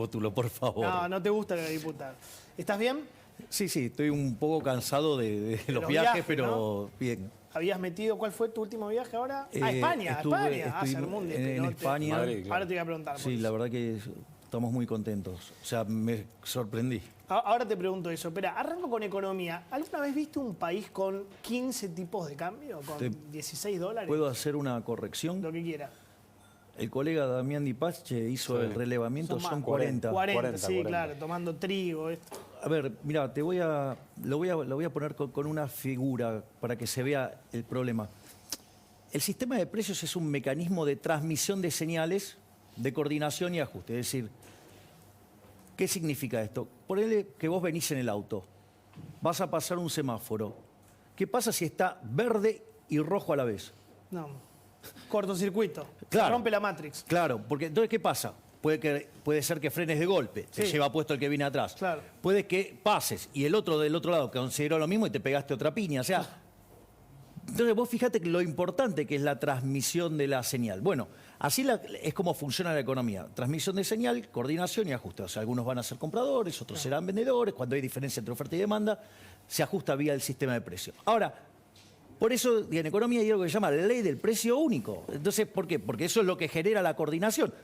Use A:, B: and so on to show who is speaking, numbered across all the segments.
A: Rótulo, por favor.
B: No, no te gusta la diputada. ¿Estás bien?
A: Sí, estoy un poco cansado de los viajes, pero
B: ¿no?
A: bien.
B: ¿Habías metido, cuál fue tu último viaje ahora? A España,
A: Estuve
B: Sermón
A: en España.
C: Madrid, claro.
B: Ahora te voy a preguntar.
A: Sí, la verdad que estamos muy contentos. O sea, me sorprendí.
B: Ahora te pregunto eso. Espera, arranco con economía. ¿Alguna vez viste un país con 15 tipos de cambio? ¿Con 16 dólares?
A: ¿Puedo hacer una corrección?
B: Lo que quiera.
A: El colega Damián Dipache hizo el relevamiento, son 40.
B: 40, sí, claro, tomando trigo. Esto.
A: A ver, mira, lo voy a poner con una figura para que se vea el problema. El sistema de precios es un mecanismo de transmisión de señales, de coordinación y ajuste. Es decir, ¿qué significa esto? Ponele que vos venís en el auto, vas a pasar un semáforo. ¿Qué pasa si está verde y rojo a la vez?
B: No. Cortocircuito.
A: Claro.
B: Se rompe la Matrix.
A: Claro, porque entonces, ¿qué pasa? Puede ser que frenes de golpe, te lleva puesto el que viene atrás.
B: Claro.
A: Puede que pases y el otro del otro lado consideró lo mismo y te pegaste otra piña. O sea, entonces vos fíjate que lo importante que es la transmisión de la señal. Bueno, así es como funciona la economía. Transmisión de señal, coordinación y ajuste. O sea, algunos van a ser compradores, otros serán vendedores. Cuando hay diferencia entre oferta y demanda, se ajusta vía el sistema de precios. Ahora, por eso en economía hay algo que se llama la ley del precio único. Entonces, ¿por qué? Porque eso es lo que genera la coordinación.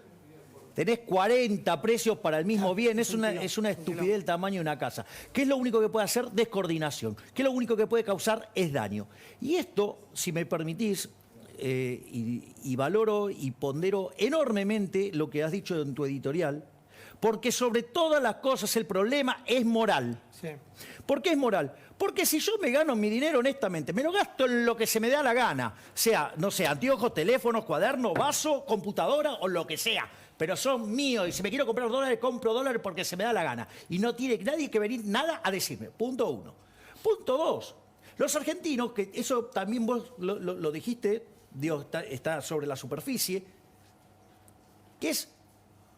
A: Tenés 40 precios para el mismo bien, es una estupidez del tamaño de una casa. ¿Qué es lo único que puede hacer? Descoordinación. ¿Qué es lo único que puede causar? Es daño. Y esto, si me permitís, y valoro y pondero enormemente lo que has dicho en tu editorial, porque sobre todas las cosas el problema es moral.
B: Sí.
A: ¿Por qué es moral? Porque si yo me gano mi dinero honestamente, me lo gasto en lo que se me da la gana. Sea, no sé, anteojos, teléfonos, cuaderno, vaso, computadora o lo que sea. Pero son míos y si me quiero comprar dólares, compro dólares porque se me da la gana. Y no tiene nadie que venir nada a decirme. Punto uno. Punto dos. Los argentinos, que eso también vos lo dijiste, Dios, está sobre la superficie, que es...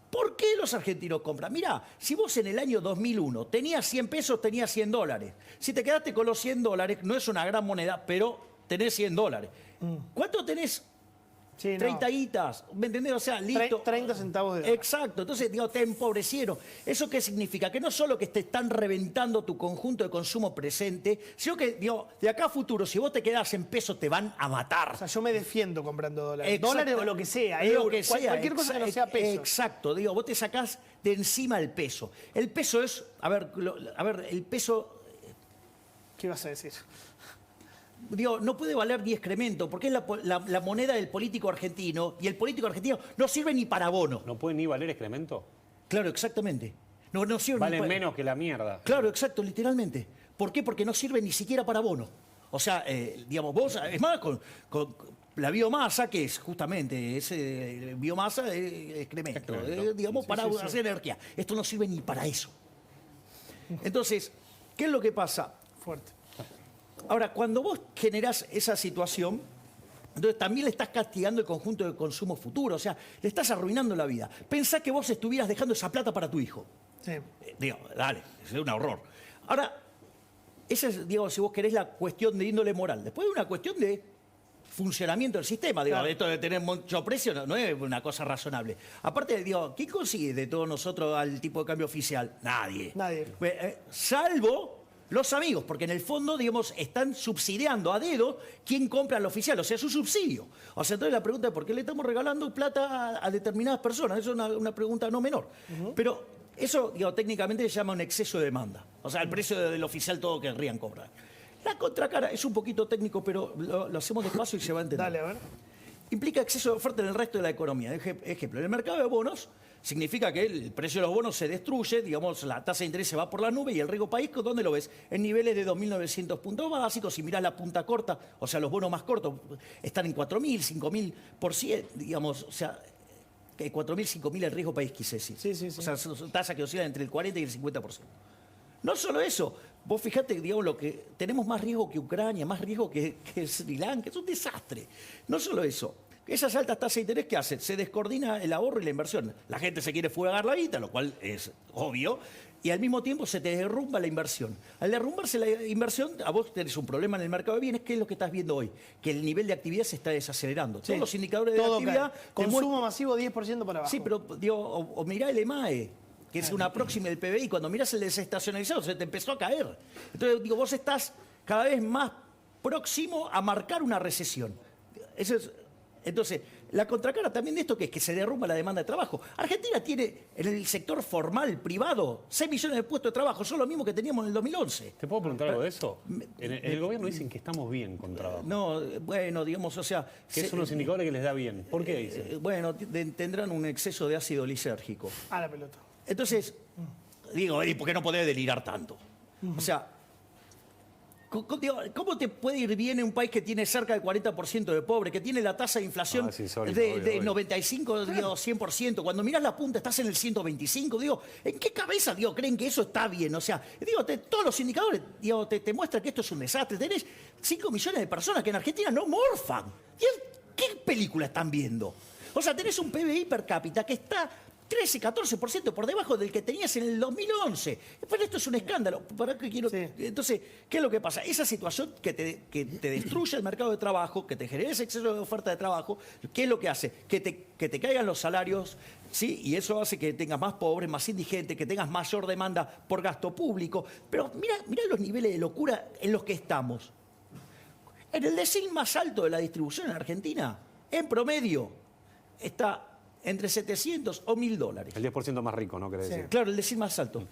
A: ¿Por qué los argentinos compran? Mirá, si vos en el año 2001 tenías 100 pesos, tenías 100 dólares. Si te quedaste con los 100 dólares, no es una gran moneda, pero tenés 100 dólares. ¿Cuánto tenés?
B: Sí,
A: 30 guitas, ¿me entendés? O sea, listo.
B: 30 centavos de dólar.
A: Exacto, entonces, digo, te empobrecieron. ¿Eso qué significa? Que no solo que te están reventando tu conjunto de consumo presente, sino que, digo, de acá a futuro, si vos te quedás en pesos, te van a matar.
B: O sea, yo me defiendo comprando dólares.
A: Exacto.
B: Dólares o lo que sea.
A: Lo que sea.
B: Cualquier cosa que no sea peso.
A: Exacto, digo, vos te sacás de encima el peso. El peso es, a ver, el peso...
B: ¿Qué vas a decir?
A: Digo, no puede valer ni excremento, porque es la moneda del político argentino, y el político argentino no sirve ni para bono.
C: ¿No puede ni valer excremento?
A: Claro, exactamente. No sirve
C: Vale
A: ni para...
C: menos que la mierda.
A: Claro, exacto, literalmente. ¿Por qué? Porque no sirve ni siquiera para bono. O sea, digamos, vos, es más, con la biomasa, que es justamente biomasa de excremento, digamos, para hacer energía. Esto no sirve ni para eso. Entonces, ¿qué es lo que pasa?
B: Fuerte.
A: Ahora, cuando vos generás esa situación, entonces también le estás castigando el conjunto de consumo futuro, o sea, le estás arruinando la vida. Pensá que vos estuvieras dejando esa plata para tu hijo.
B: Sí.
A: Digo, dale, es un horror. Ahora, esa es, digo, si vos querés, la cuestión de índole moral. Después hay una cuestión de funcionamiento del sistema. Digo,
B: claro.
A: Esto de tener mucho precio no es una cosa razonable. Aparte, digo, ¿quién consigue de todos nosotros al tipo de cambio oficial? Nadie.
B: Nadie.
A: Salvo los amigos, porque en el fondo, digamos, están subsidiando a dedo quién compra al oficial, o sea, es un subsidio. O sea, entonces la pregunta es ¿por qué le estamos regalando plata a determinadas personas? Eso es una pregunta no menor. Pero eso, digo, técnicamente se llama un exceso de demanda. O sea, el precio del oficial todo querrían cobrar. La contracara es un poquito técnico, pero lo hacemos despacio y se va a entender.
B: Dale, a ver.
A: Implica exceso de oferta en el resto de la economía. Ejemplo, en el mercado de bonos significa que el precio de los bonos se destruye, digamos, la tasa de interés se va por la nube y el riesgo país, ¿dónde lo ves? En niveles de 2.900 puntos básicos. Si mirás la punta corta, o sea, los bonos más cortos están en 4.000, 5.000%, digamos, o sea, 4.000, 5.000 el riesgo país, quise decir.
B: Sí.
A: O sea, son tasas que oscilan entre el 40 y el 50%. No solo eso, vos fijate, digamos, lo que tenemos más riesgo que Ucrania, más riesgo que Sri Lanka, es un desastre. No solo eso, esas altas tasas de interés, ¿qué hacen? Se descoordina el ahorro y la inversión. La gente se quiere fugar la guita, lo cual es obvio, y al mismo tiempo se te derrumba la inversión. Al derrumbarse la inversión, a vos tenés un problema en el mercado de bienes, ¿qué es lo que estás viendo hoy? Que el nivel de actividad se está desacelerando.
B: Sí.
A: Todos los indicadores de
B: Todo
A: actividad...
B: cae. Consumo masivo 10% para abajo.
A: Sí, pero digo, o mirá el EMAE. que es una próxima del PBI. Cuando miras el desestacionalizado, se te empezó a caer. Entonces, digo, vos estás cada vez más próximo a marcar una recesión. Eso es, entonces, la contracara también de esto que es que se derrumba la demanda de trabajo. Argentina tiene en el sector formal, privado, 6 millones de puestos de trabajo, son lo mismo que teníamos en el 2011.
C: ¿Te puedo preguntar algo de eso? En el gobierno dicen que estamos bien con trabajo.
A: No, bueno, digamos, o sea...
C: Que son los indicadores que les da bien. ¿Por qué dicen?
A: Bueno, tendrán un exceso de ácido lisérgico.
B: A la pelota.
A: Entonces, digo, ¿y por qué no podés delirar tanto? O sea, ¿cómo te puede ir bien en un país que tiene cerca del 40% de pobres, que tiene la tasa de inflación
C: es insólito,
A: de
C: obvio.
A: 95, digo, 100%? Cuando mirás la punta estás en el 125, digo, ¿en qué cabeza, digo, creen que eso está bien? O sea, digo, todos los indicadores, digo, te muestran que esto es un desastre. Tenés 5 millones de personas que en Argentina no morfan. ¿Qué película están viendo? O sea, tenés un PBI per cápita que está 13, 14% por debajo del que tenías en el 2011. Pero esto es un escándalo. ¿Para qué quiero?
B: Sí.
A: Entonces, ¿qué es lo que pasa? Esa situación que te destruye el mercado de trabajo, que te genera ese exceso de oferta de trabajo, ¿qué es lo que hace? Que te caigan los salarios, ¿sí? Y eso hace que tengas más pobres, más indigentes, que tengas mayor demanda por gasto público. Pero mira los niveles de locura en los que estamos. En el decil más alto de la distribución en Argentina, en promedio, está entre 700 o $1.000.
C: El 10% más rico, ¿no? ¿Querés
B: Sí.
C: decir?
A: Claro, el decil más alto.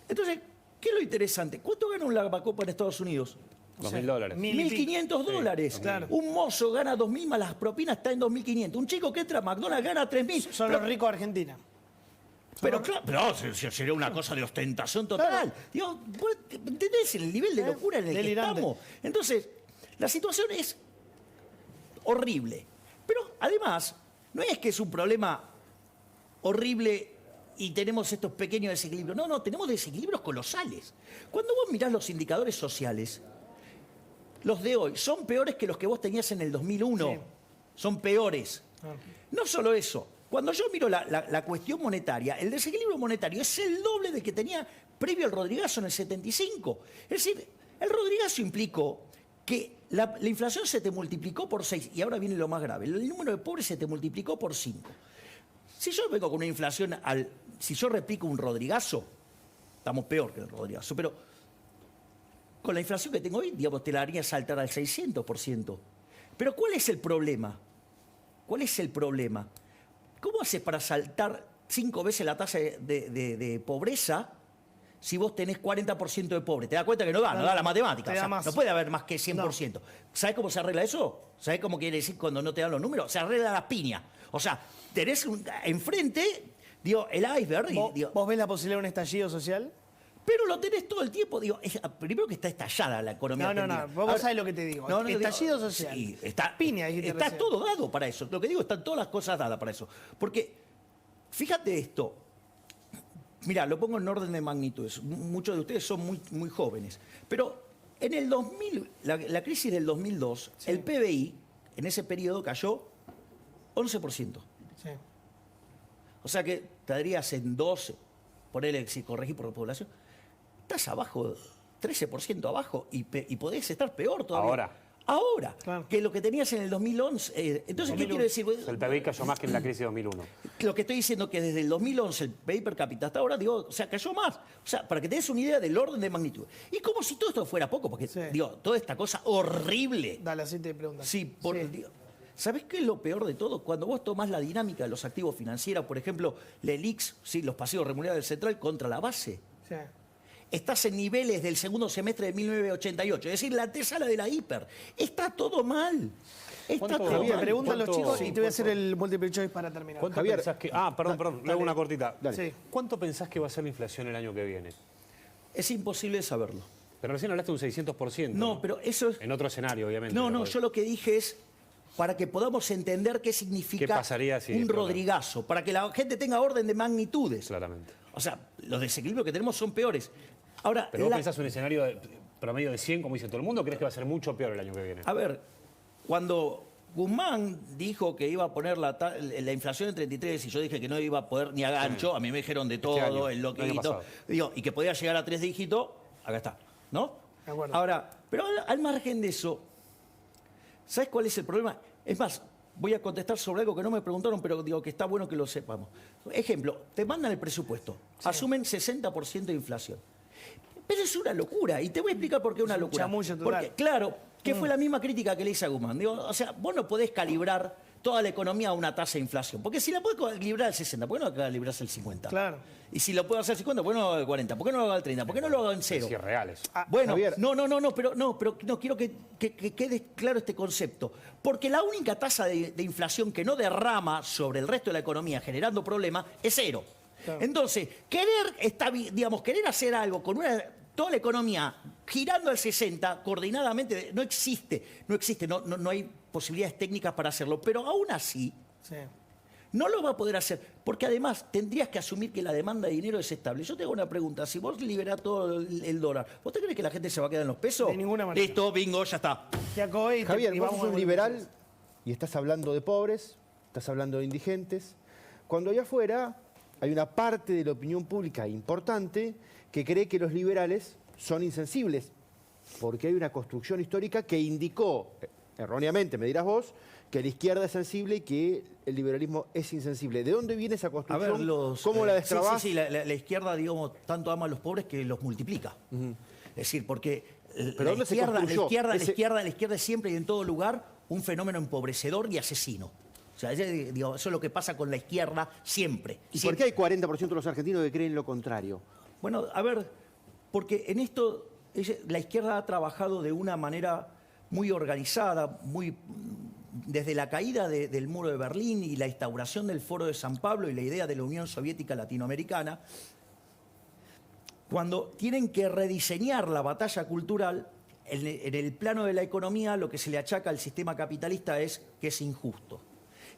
A: Entonces, ¿qué es lo interesante? ¿Cuánto gana un lavacopa en Estados Unidos?
C: $2.000.
A: $1.500.
B: claro.
A: Un mozo gana 2.000 más las propinas, está en 2.500. Un chico que entra a McDonald's gana 3.000.
B: Son los ricos de Argentina.
A: Pero claro, sería una cosa de ostentación total.
B: Claro.
A: Digo, ¿vos ¿entendés el nivel de locura en el
B: delirante.
A: que estamos? Entonces, la situación es horrible. Pero además, no es que es un problema horrible y tenemos estos pequeños desequilibrios. No, tenemos desequilibrios colosales. Cuando vos mirás los indicadores sociales, los de hoy son peores que los que vos tenías en el 2001.
B: Sí.
A: Son peores.
B: Ah.
A: No solo eso. Cuando yo miro la cuestión monetaria, el desequilibrio monetario es el doble del que tenía previo al Rodrigazo en el 75. Es decir, el Rodrigazo implicó que la inflación se te multiplicó por 6, y ahora viene lo más grave, el número de pobres se te multiplicó por 5. Si yo vengo con una inflación, si yo replico un Rodrigazo, estamos peor que el Rodrigazo, pero con la inflación que tengo hoy, digamos, te la haría saltar al 600%. Pero ¿cuál es el problema? ¿Cuál es el problema? ¿Cómo haces para saltar 5 veces la tasa de pobreza si vos tenés 40% de pobres? ¿Te das cuenta que no da la matemática?
B: Te da
A: O sea,
B: más.
A: no puede haber más que 100%. ¿Sabés cómo se arregla eso? ¿Sabés cómo quiere decir cuando no te dan los números? Se arregla la piña. O sea, tenés enfrente, digo, el iceberg.
B: ¿Vos ves la posibilidad de un estallido social?
A: Pero lo tenés todo el tiempo. Digo, primero que está estallada la economía
B: No.
A: argentina.
B: Vos sabés lo que te digo. Estallido social.
A: Sí, está,
B: Piña, dijiste
A: está
B: recién.
A: todo dado para eso. Lo que digo, están todas las cosas dadas para eso. Porque, fíjate esto. Mirá, lo pongo en orden de magnitudes. Muchos de ustedes son muy jóvenes. Pero en el 2000, la crisis del 2002,
B: Sí.
A: el PBI en ese periodo cayó 11%.
B: Sí.
A: O sea que estarías en 12, ponele, si corregí por población, estás abajo, 13% abajo, y podés estar peor todavía. Ahora,
B: Claro.
A: que lo que tenías en el 2011. Entonces, ¿qué quiero decir?
C: El PBI cayó más que en la crisis de 2001.
A: Lo que estoy diciendo es que desde el 2011 el PIB per cápita hasta ahora, digo, o sea, cayó más. O sea, para que te des una idea del orden de magnitud. Y como si todo esto fuera poco, porque,
B: Sí.
A: digo, toda esta cosa horrible.
B: Dale, así te preguntas.
A: Sí, digo, ¿sabés qué es lo peor de todo? Cuando vos tomás la dinámica de los activos financieros, por ejemplo, la ELIX, sí, los pasivos remunerados del central contra la base,
B: Sí.
A: estás en niveles del segundo semestre de 1988, es decir, la antesala de la hiper. Está todo mal. Está
C: ¿Cuánto,
A: todo
C: Javier,
B: Te
A: mal.
B: preguntan los
C: ¿Cuánto-
B: chicos y te voy a hacer
C: cuánto-
B: el multiple choice para terminar.
C: ¿Cuánto
D: Javier,
C: pensás que... perdón, le hago una cortita.
D: Dale.
B: Sí.
C: ¿Cuánto pensás que va a ser la inflación el año que viene?
A: Es imposible saberlo.
C: Pero recién hablaste de un 600%.
A: No, pero eso es...
C: En otro escenario, obviamente.
A: No,
C: pero-
A: yo lo que dije es para que podamos entender qué significa
C: ¿Qué pasaría si-
A: un
C: claro.
A: Rodrigazo, para que la gente tenga orden de magnitudes.
C: Claramente.
A: O sea, los desequilibrios que tenemos son peores. Ahora,
C: ¿Pero vos pensás un escenario promedio de 100, como dice todo el mundo, o crees que va a ser mucho peor el año que viene?
A: a ver, cuando Guzmán dijo que iba a poner la inflación en 33 y yo dije que no iba a poder ni a gancho, a mí me dijeron de todo,
C: año,
A: el
C: el año
A: loquito,
C: pasado.
A: digo, y que podía llegar a 3 dígitos, acá está, ¿no?
B: De acuerdo.
A: Ahora, pero al margen de eso, ¿sabes cuál es el problema? Es más, voy a contestar sobre algo que no me preguntaron, pero digo que está bueno que lo sepamos. Ejemplo, te mandan el presupuesto, asumen 60% de inflación. Pero es una locura, y te voy a explicar por qué es una locura.
B: Chamullo total.
A: Porque, claro, que fue la misma crítica que le hice a Guzmán. Digo, o sea, vos no podés calibrar toda la economía a una tasa de inflación. Porque si la podés calibrar al 60, ¿por qué no calibrás el 50?
B: Claro.
A: Y si lo puedo hacer al 50, ¿por qué no lo hago al 40? ¿Por qué no lo hago al 30? ¿Por qué no lo hago en cero?
C: Es irreal eso.
A: Bueno,
D: Javier.
A: pero quiero que quede claro este concepto. Porque la única tasa de inflación que no derrama sobre el resto de la economía generando problemas es cero.
B: Claro.
A: Entonces, querer hacer algo con toda la economía girando al 60 coordinadamente no existe, no hay posibilidades técnicas para hacerlo. Pero aún así,
B: Sí.
A: no lo va a poder hacer, porque además tendrías que asumir que la demanda de dinero es estable. Yo te hago una pregunta, si vos liberás todo el dólar, ¿vos te crees que la gente se va a quedar en los pesos?
B: De ninguna manera.
A: Listo, bingo, ya está.
D: Javier, vos
B: vamos
D: sos un liberal y estás hablando de pobres, estás hablando de indigentes, cuando allá afuera hay una parte de la opinión pública importante que cree que los liberales son insensibles, porque hay una construcción histórica que indicó, erróneamente me dirás vos, que la izquierda es sensible y que el liberalismo es insensible. ¿De dónde viene esa
A: A
D: construcción?
A: ver,
D: ¿Cómo la destrabás?
A: Sí, la izquierda, digamos, tanto ama a los pobres que los multiplica. Es decir, porque
D: ¿Pero dónde se construyó?
A: la izquierda es siempre y en todo lugar un fenómeno empobrecedor y asesino. O sea, digo, eso es lo que pasa con la izquierda siempre.
D: ¿Y por qué hay 40% de los argentinos que creen lo contrario?
A: Bueno, a ver, porque en esto la izquierda ha trabajado de una manera muy organizada, desde la caída del muro de Berlín y la instauración del Foro de San Pablo y la idea de la Unión Soviética Latinoamericana, cuando tienen que rediseñar la batalla cultural, en el plano de la economía lo que se le achaca al sistema capitalista es que es injusto.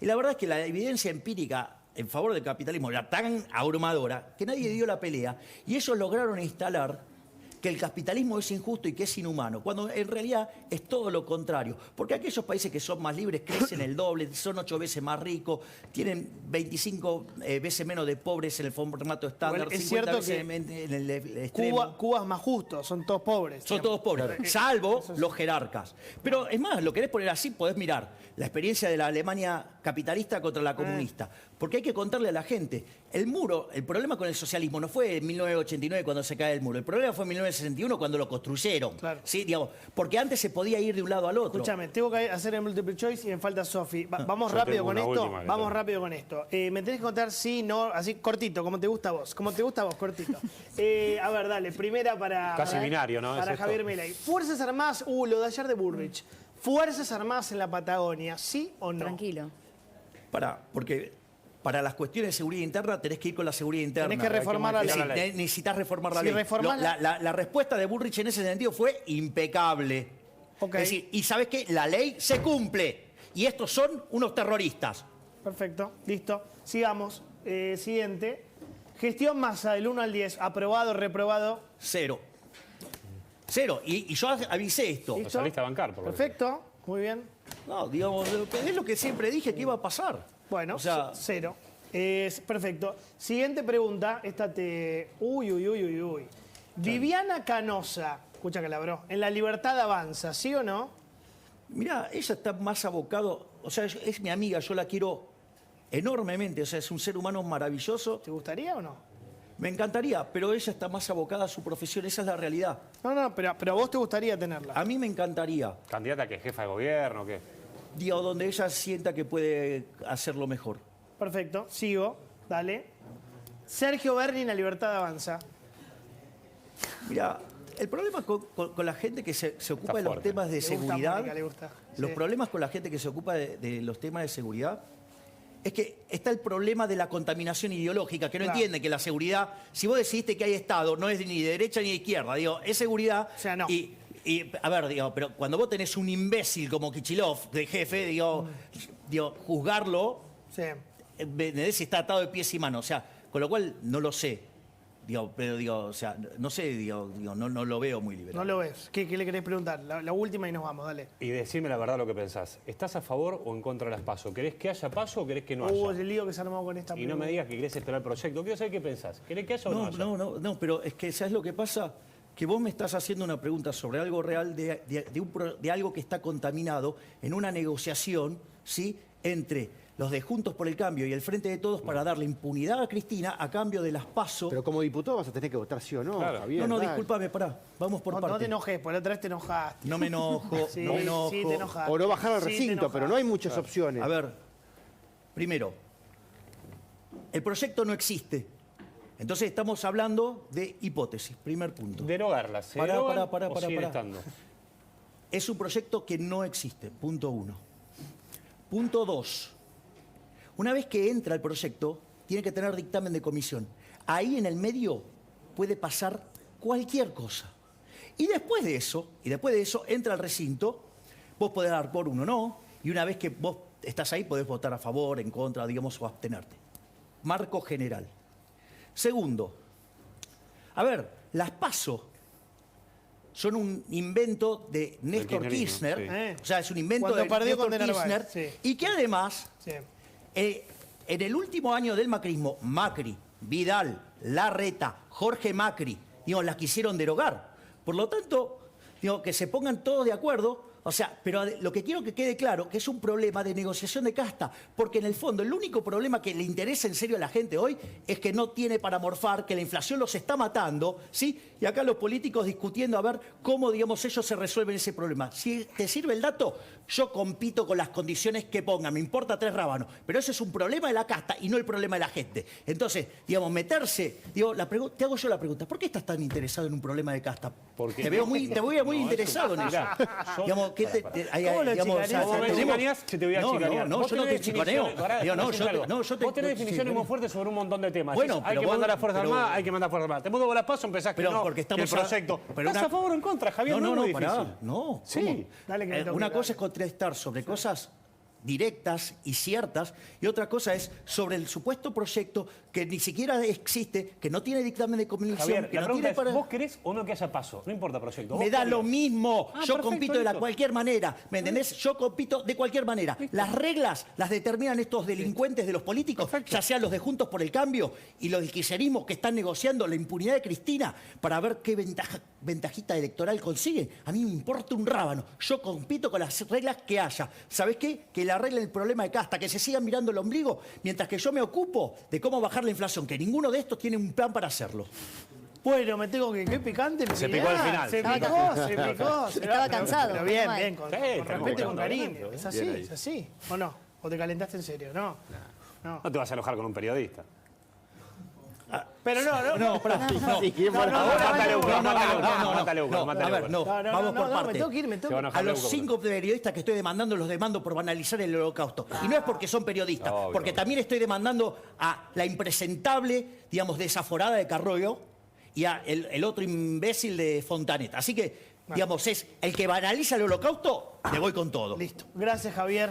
A: Y la verdad es que la evidencia empírica en favor del capitalismo era tan abrumadora que nadie dio la pelea y ellos lograron instalar que el capitalismo es injusto y que es inhumano, cuando en realidad es todo lo contrario. Porque aquellos países que son más libres crecen el doble, son 8 veces más ricos, tienen 25 veces menos de pobres en el formato estándar,
B: Igual es
A: 50
B: cierto
A: veces en el extremo.
B: Cuba es más justo, son todos pobres.
A: Son todos pobres, salvo los jerarcas. Pero es más, lo querés poner así, podés mirar la experiencia de la Alemania capitalista contra la comunista. Porque hay que contarle a la gente, el muro, el problema con el socialismo no fue en 1989 cuando se cae el muro, el problema fue en 1961 cuando lo construyeron.
B: Claro.
A: ¿Sí? Digamos, porque antes se podía ir de un lado al otro.
B: Escúchame, tengo que hacer el multiple choice y me falta Sofi. Vamos
C: Yo
B: rápido
C: tengo
B: con
C: una
B: esto.
C: última que
B: Vamos
C: tengo.
B: rápido con esto. Me tenés que contar sí, no, así cortito, como te gusta a vos. Como te gusta a vos, cortito. A ver, dale, primera para.
C: Casi binario, ¿no?
B: Para
C: ¿Es esto?
B: Javier Milei. Fuerzas Armadas, lo de ayer de Bullrich. Fuerzas Armadas en la Patagonia, ¿sí o no?
E: Tranquilo.
A: Porque para las cuestiones de seguridad interna tenés que ir con la seguridad interna.
B: Tenés que reformar la
A: Es
B: ley.
A: decir, necesitas reformar la
B: Si
A: ley.
B: reformás
A: La respuesta de Bullrich en ese sentido fue impecable.
B: Ok.
A: Es decir, y ¿sabes qué? La ley se cumple. Y estos son unos terroristas.
B: Perfecto, listo. Sigamos. Siguiente. Gestión Massa del 1 al 10. Aprobado, reprobado.
A: 0. 0. Y yo avisé esto.
B: ¿Listo?
C: saliste a bancar, por lo que
B: Perfecto, muy bien.
A: No, digamos, es lo que siempre dije que iba a pasar.
B: Bueno,
A: o sea,
B: 0. Perfecto. Siguiente pregunta. Esta te. Uy. Viviana Canosa, escucha que la bro. En La Libertad Avanza, ¿sí o no?
A: mirá, ella está más abocado, o sea, es mi amiga, yo la quiero enormemente, o sea, es un ser humano maravilloso.
B: ¿Te gustaría o no?
A: Me encantaría, pero ella está más abocada a su profesión, esa es la realidad.
B: No, pero a vos te gustaría tenerla.
A: A mí me encantaría,
C: ¿Candidata que jefa de gobierno? ¿Qué?
A: digo, donde ella sienta que puede hacerlo mejor.
B: Perfecto, sigo, dale. Sergio Berni en La Libertad Avanza.
A: Mira, el problema con la gente que se ocupa
C: Está
A: de los
C: fuerte.
A: temas de
B: Le gusta,
A: seguridad,
B: Mónica, le gusta.
A: los
B: Sí.
A: problemas con la gente que se ocupa de los temas de seguridad, es que está el problema de la contaminación ideológica, que no
B: Claro.
A: entiende que la seguridad, si vos decidiste que hay Estado, no es ni de derecha ni de izquierda, digo, es seguridad.
B: O sea, no.
A: Y, a ver, digo, pero cuando vos tenés un imbécil como Kichilov de jefe, digo, juzgarlo,
B: Sí.
A: si está atado de pies y manos, o sea, con lo cual no lo sé. Pero o sea, no sé, no lo veo muy liberal.
B: No lo ves. ¿Qué le querés preguntar? La última y nos vamos, dale.
C: Y decime la verdad lo que pensás. ¿Estás a favor o en contra de las PASO? ¿Querés que haya PASO o querés que no haya?
B: El lío que se armó con esta
C: Y no me digas que querés esperar el proyecto. Quiero saber qué pensás. ¿Querés que haya o no haya?
A: No, pero es que, ¿sabes lo que pasa? Que vos me estás haciendo una pregunta sobre algo real, de algo que está contaminado en una negociación, ¿sí? entre los de Juntos por el Cambio y el Frente de Todos para darle impunidad a Cristina a cambio de las PASO.
D: Pero como diputado vas a tener que votar sí o no,
C: Claro.
D: Javier.
A: No,
D: dale.
A: discúlpame, pará. Vamos por
B: No,
A: partes.
B: no te enojes, por la otra vez te enojaste.
A: No me enojo,
B: Sí,
A: no me enojo.
B: sí, te enojaste.
D: O no bajar al
B: Sí, te
D: recinto,
B: enojaste.
D: pero no hay muchas opciones.
A: A ver, primero, el proyecto no existe. Entonces estamos hablando de hipótesis, primer punto.
C: Derogarlas. ¿Se
A: Pará,
C: derogan
A: pará,
C: o siguen
A: pará.
C: estando?
A: Es un proyecto que no existe, punto 1. Punto 2. Una vez que entra el proyecto, tiene que tener dictamen de comisión. Ahí en el medio puede pasar cualquier cosa. Y después de eso, entra al recinto, vos podés dar por uno o no, y una vez que vos estás ahí podés votar a favor, en contra, digamos, o abstenerte. Marco general. Segundo, a ver, las PASO son un invento de Néstor
C: kirchnerismo,
A: Kirchner,
C: sí.
A: O sea, es un invento
B: Cuando
A: de
B: perdió
A: Néstor
B: con De Narváez,
A: Kirchner,
B: sí.
A: y que además,
B: Sí.
A: en el último año del macrismo, Macri, Vidal, Larreta, Jorge Macri, digo, las quisieron derogar. Por lo tanto, digo, que se pongan todos de acuerdo. O sea, pero lo que quiero que quede claro que es un problema de negociación de casta, porque en el fondo el único problema que le interesa en serio a la gente hoy es que no tiene para morfar, que la inflación los está matando, ¿sí? Y acá los políticos discutiendo a ver cómo, digamos, ellos se resuelven ese problema. Si te sirve el dato, yo compito con las condiciones que pongan, me importa 3 rábanos, pero eso es un problema de la casta y no el problema de la gente. Entonces, digamos, meterse, digo, te hago yo la pregunta, ¿por qué estás tan interesado en un problema de casta?
C: Porque-
A: Te veo muy interesado en eso.
C: Mirá, yo-
A: Digamos, ¿qué
B: ¿Cómo lo chicaneás?
C: Vos me chicaneás, yo te voy a chicanear.
A: No,
C: Vos
A: yo no
C: tenés
A: te chicaneo.
C: definiciones- pará,
A: Digo, no,
C: decime algo.
A: yo te-
C: Vos tenés
A: sí,
C: definiciones
A: sí.
C: muy fuertes sobre un montón de temas.
A: Bueno,
C: Decís, hay
A: pero
C: que
A: vos-
C: mandar a las Fuerzas
A: pero-
C: Armadas, hay que mandar a Fuerzas Armadas. Te mudo con las pasos, empezás que
A: Pero
C: no,
A: porque
C: que
A: estamos
C: el proyecto.
A: pero
C: ¿Estás
A: una-
C: a favor o en contra, Javier? No, es muy difícil.
A: pará, no.
C: Sí.
A: ¿Cómo?
B: Dale que me toque,
A: Una
B: dale.
A: cosa es contestar sobre cosas directas y ciertas, y otra cosa es sobre el supuesto proyecto que ni siquiera existe, que no tiene dictamen de comisión,
C: Javier,
A: que
C: la
A: no
C: pregunta
A: tiene
C: es,
A: para...
C: ¿vos querés o no que haya paso? No importa proyecto.
A: Me
C: ¿Vos
A: da
C: querés?
A: lo mismo.
C: Ah,
A: Yo
C: perfecto,
A: compito de
C: listo.
A: cualquier manera. ¿Me entendés? Yo compito de cualquier manera. Las reglas las determinan estos delincuentes de los políticos, ya sean los de Juntos por el Cambio y los del kirchnerismo que están negociando la impunidad de Cristina para ver qué ventajita electoral consiguen. A mí me importa un rábano. Yo compito con las reglas que haya. ¿Sabés qué? Que le arreglen el problema de casta, que se sigan mirando el ombligo, mientras que yo me ocupo de cómo bajar la inflación, que ninguno de estos tiene un plan para hacerlo.
B: Bueno, me tengo que... Qué picante.
C: Se picó al final.
B: Se
C: Estaba
B: picó.
E: Estaba cansado,
B: Pero bien,
E: normal.
B: bien. Con
C: Sí,
B: respeto y
C: estamos
B: con
C: buscando
B: cariño.
C: adelante,
B: Es así, es así. ¿O no? ¿O te calentaste en serio? No. No.
C: No te vas a enojar con un periodista.
B: Pero no.
A: pará, no.
D: Sí, ¿quién fue?
C: Mátale, Ucro, mátale, Ucro,
A: no,
C: mátale, Ucro,
A: no,
C: mátale,
A: a ver,
C: Ucro.
A: no, vamos por
B: me
A: partes.
B: tengo que ir, me tengo
C: Se van
B: que
C: a
B: ir.
A: A
C: Ojalá
A: los
C: Ucro.
A: 5 periodistas que estoy demandando los demando por banalizar el holocausto. Y no es porque son periodistas,
C: Obvio.
A: porque también estoy demandando a la impresentable, digamos, desaforada de Carroyo y a el otro imbécil de Fontanet. Así que, digamos, es el que banaliza el holocausto, le voy con todo.
B: Listo. Gracias, Javier.